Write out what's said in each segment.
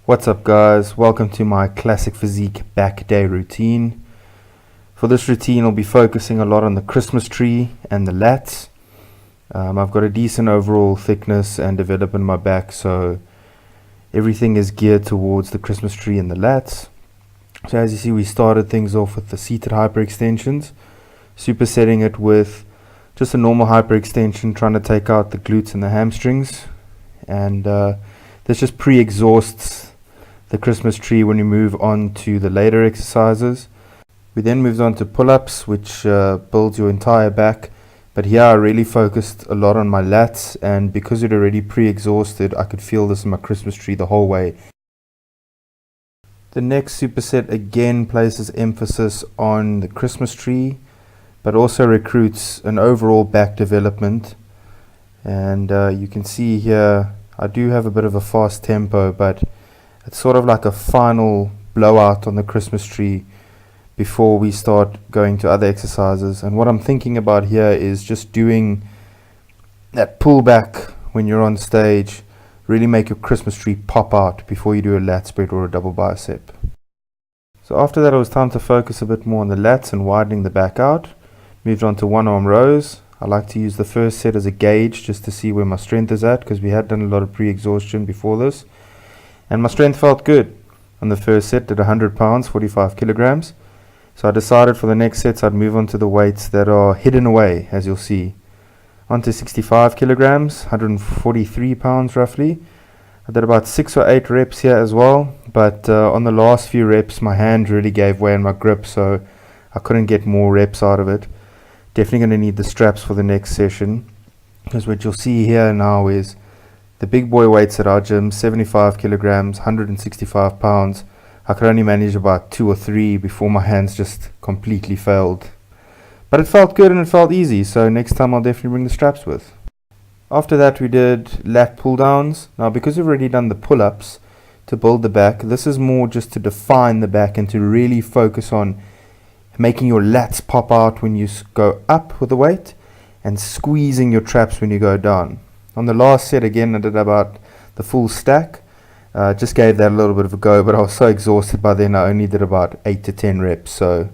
What's up guys, welcome to my classic physique back day routine. For this routine I'll be focusing a lot on the Christmas tree and the lats. I've got a decent overall thickness and development in my back, so everything is geared towards the Christmas tree and the lats. So as you see, we started things off with the seated hyperextensions, supersetting it with just a normal hyperextension, trying to take out the glutes and the hamstrings, and this just pre-exhausts the Christmas tree when we move on to the later exercises. We then moved on to pull-ups, which builds your entire back, but here I really focused a lot on my lats, and because it already pre-exhausted, I could feel this in my Christmas tree the whole way. The next superset again places emphasis on the Christmas tree, but also recruits an overall back development, and you can see here I do have a bit of a fast tempo, but it's sort of like a final blowout on the Christmas tree before we start going to other exercises. And what I'm thinking about here is just doing that pull back when you're on stage, really make your Christmas tree pop out before you do a lat spread or a double bicep. So after that it was time to focus a bit more on the lats and widening the back out. Moved on to one arm rows. I like to use the first set as a gauge just to see where my strength is at, because we had done a lot of pre-exhaustion before this. And my strength felt good. On the first set, did 100 pounds, 45 kilograms. So I decided for the next sets I'd move on to the weights that are hidden away, as you'll see. Onto 65 kilograms, 143 pounds roughly. I did about 6 or 8 reps here as well, but on the last few reps my hand really gave way in my grip, so I couldn't get more reps out of it. Definitely going to need the straps for the next session, because what you'll see here now is the big boy weights at our gym, 75 kilograms, 165 pounds. I could only manage about 2 or 3 before my hands just completely failed. But it felt good and it felt easy, so next time I'll definitely bring the straps with. After that we did lat pull downs. Now because we've already done the pull-ups to build the back, this is more just to define the back and to really focus on making your lats pop out when you go up with the weight and squeezing your traps when you go down. On the last set again I did about the full stack. Just gave that a little bit of a go, but I was so exhausted by then I only did about 8 to 10 reps. So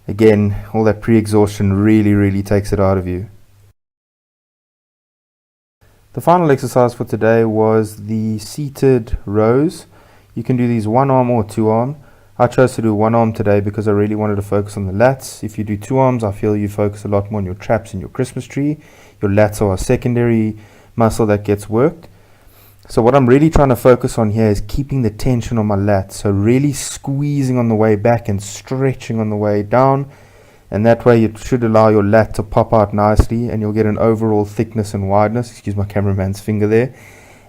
again, all that pre-exhaustion really takes it out of you. The final exercise for today was the seated rows. You can do these one arm or two arm. I chose to do one arm today because I really wanted to focus on the lats. If you do two arms, I feel you focus a lot more on your traps and your Christmas tree. Your lats are a secondary muscle that gets worked. So what I'm really trying to focus on here is keeping the tension on my lats. So really squeezing on the way back and stretching on the way down. And that way it should allow your lat to pop out nicely, and you'll get an overall thickness and wideness. Excuse my cameraman's finger there.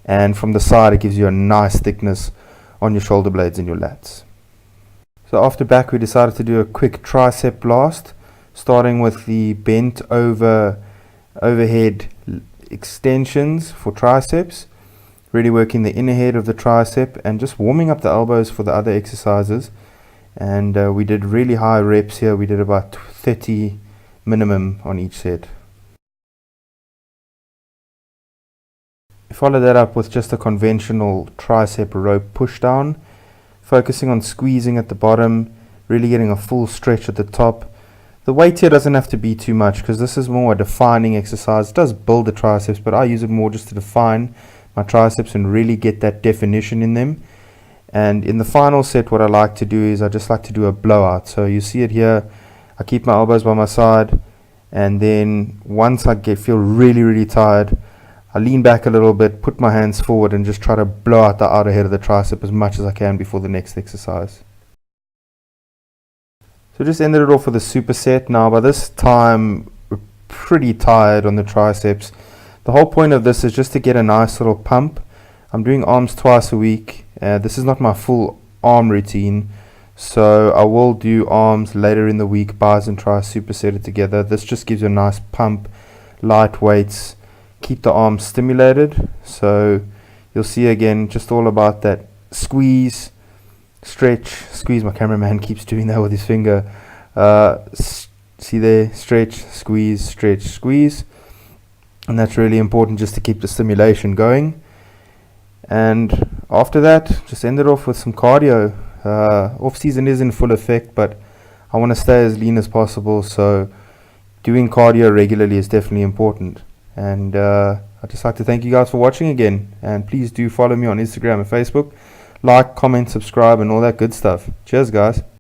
And from the side it gives you a nice thickness on your shoulder blades and your lats. So after back we decided to do a quick tricep blast, starting with the bent overhead extensions for triceps, really working the inner head of the tricep and just warming up the elbows for the other exercises. And we did really high reps here. We did about 30 minimum on each set. We followed that up with just a conventional tricep rope push down, focusing on squeezing at the bottom, really getting a full stretch at the top. The weight here doesn't have to be too much because this is more a defining exercise. It does build the triceps, but I use it more just to define my triceps and really get that definition in them. And in the final set what I like to do is I just like to do a blowout. So you see it here, I keep my elbows by my side, and then once I feel really tired, I lean back a little bit, put my hands forward and just try to blow out the outer head of the tricep as much as I can before the next exercise. So just ended it off with a superset. Now by this time we're pretty tired on the triceps. The whole point of this is just to get a nice little pump. I'm doing arms twice a week. This is not my full arm routine, so I will do arms later in the week, bis and tris supersetted together. This just gives you a nice pump, light weights, keep the arms stimulated. So you'll see again just all about that squeeze, stretch, squeeze. My cameraman keeps doing that with his finger. See there, stretch, squeeze, stretch, squeeze. And that's really important just to keep the stimulation going. And after that, just end it off with some cardio. Off season is in full effect, but I want to stay as lean as possible, so doing cardio regularly is definitely important. And I'd just like to thank you guys for watching again, and please do follow me on Instagram and Facebook. Like, comment, subscribe, and all that good stuff. Cheers, guys.